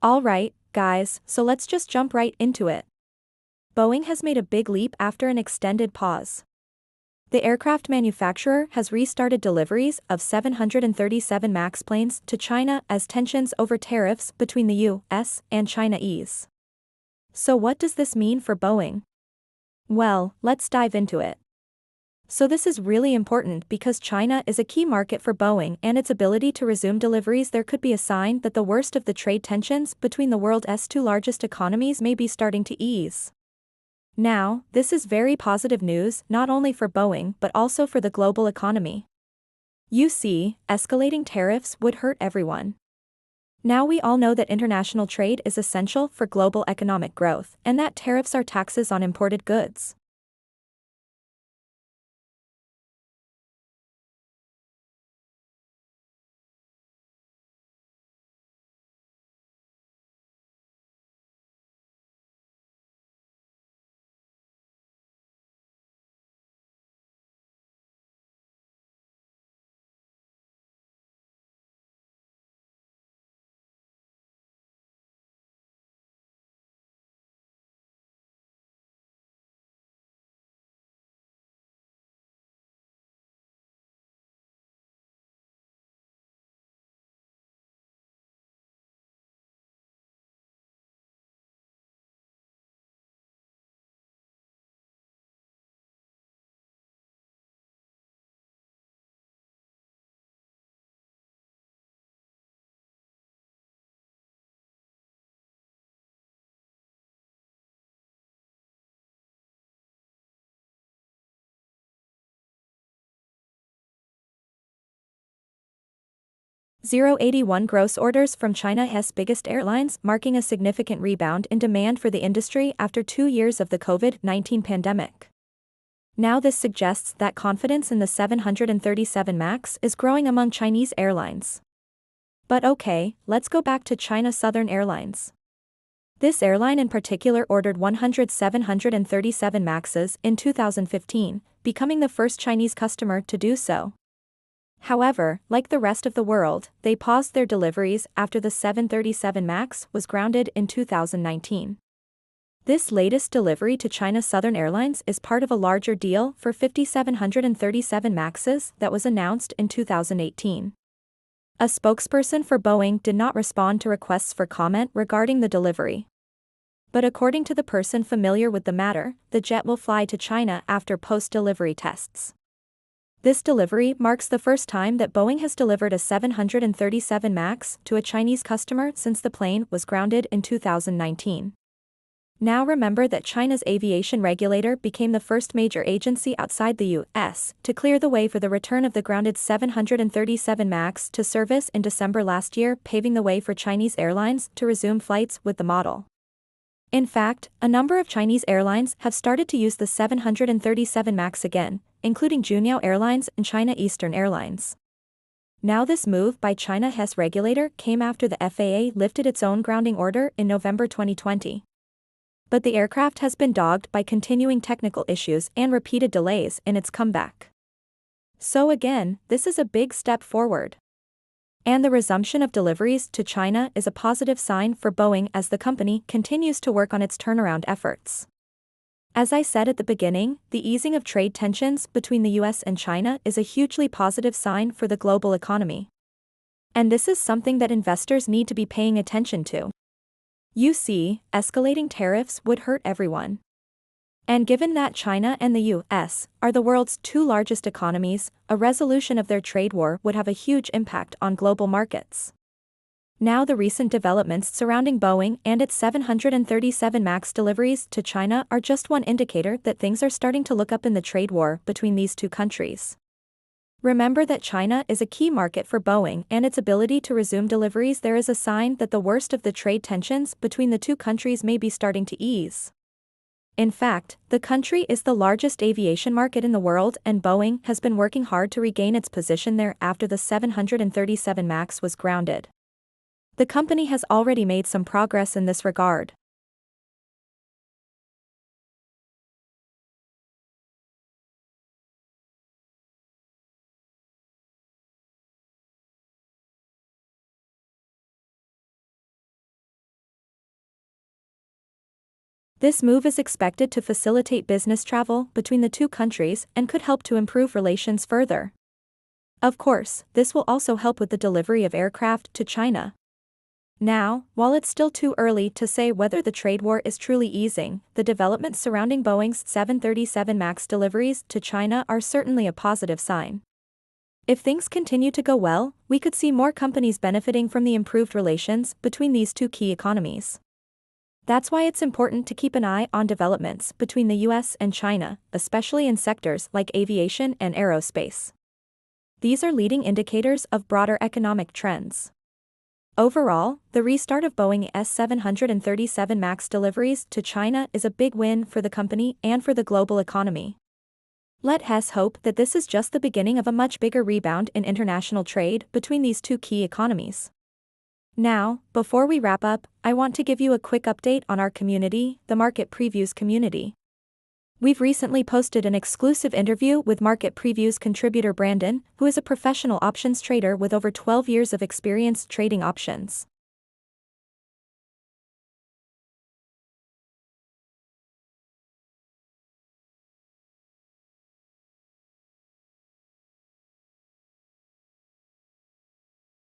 Alright, guys, so let's just jump right into it. Boeing has made a big leap after an extended pause. The aircraft manufacturer has restarted deliveries of 737 MAX planes to China as tensions over tariffs between the US and China ease. So what does this mean for Boeing? Well, let's dive into it. So this is really important because China is a key market for Boeing, and its ability to resume deliveries there could be a sign that the worst of the trade tensions between the world's two largest economies may be starting to ease. Now, this is very positive news not only for Boeing but also for the global economy. You see, escalating tariffs would hurt everyone. Now we all know that international trade is essential for global economic growth, and that tariffs are taxes on imported goods. '81 gross orders from China's biggest airlines, marking a significant rebound in demand for the industry after 2 years of the COVID-19 pandemic. Now this suggests that confidence in the 737 MAX is growing among Chinese airlines. But okay, let's go back to China Southern Airlines. This airline in particular ordered 100 737 MAXs in 2015, becoming the first Chinese customer to do so. However, like the rest of the world, they paused their deliveries after the 737 MAX was grounded in 2019. This latest delivery to China Southern Airlines is part of a larger deal for 5,737 MAXs that was announced in 2018. A spokesperson for Boeing did not respond to requests for comment regarding the delivery. But according to the person familiar with the matter, the jet will fly to China after post-delivery tests. This delivery marks the first time that Boeing has delivered a 737 MAX to a Chinese customer since the plane was grounded in 2019. Now remember that China's aviation regulator became the first major agency outside the US to clear the way for the return of the grounded 737 MAX to service in December last year, paving the way for Chinese airlines to resume flights with the model. In fact, a number of Chinese airlines have started to use the 737 MAX again, including Juneyao Airlines and China Eastern Airlines. Now this move by China's regulator came after the FAA lifted its own grounding order in November 2020. But the aircraft has been dogged by continuing technical issues and repeated delays in its comeback. So again, this is a big step forward. And the resumption of deliveries to China is a positive sign for Boeing as the company continues to work on its turnaround efforts. As I said at the beginning, the easing of trade tensions between the US and China is a hugely positive sign for the global economy. And this is something that investors need to be paying attention to. You see, escalating tariffs would hurt everyone. And given that China and the US are the world's two largest economies, a resolution of their trade war would have a huge impact on global markets. Now the recent developments surrounding Boeing and its 737 MAX deliveries to China are just one indicator that things are starting to look up in the trade war between these two countries. Remember that China is a key market for Boeing, and its ability to resume deliveries there is a sign that the worst of the trade tensions between the two countries may be starting to ease. In fact, the country is the largest aviation market in the world, and Boeing has been working hard to regain its position there after the 737 MAX was grounded. The company has already made some progress in this regard. This move is expected to facilitate business travel between the two countries and could help to improve relations further. Of course, this will also help with the delivery of aircraft to China. Now, while it's still too early to say whether the trade war is truly easing, the developments surrounding Boeing's 737 MAX deliveries to China are certainly a positive sign. If things continue to go well, we could see more companies benefiting from the improved relations between these two key economies. That's why it's important to keep an eye on developments between the US and China, especially in sectors like aviation and aerospace. These are leading indicators of broader economic trends. Overall, the restart of Boeing's 737 MAX deliveries to China is a big win for the company and for the global economy. Let us hope that this is just the beginning of a much bigger rebound in international trade between these two key economies. Now, before we wrap up, I want to give you a quick update on our community, the Market Previews community. We've recently posted an exclusive interview with Market Previews contributor Brandon, who is a professional options trader with over 12 years of experience trading options.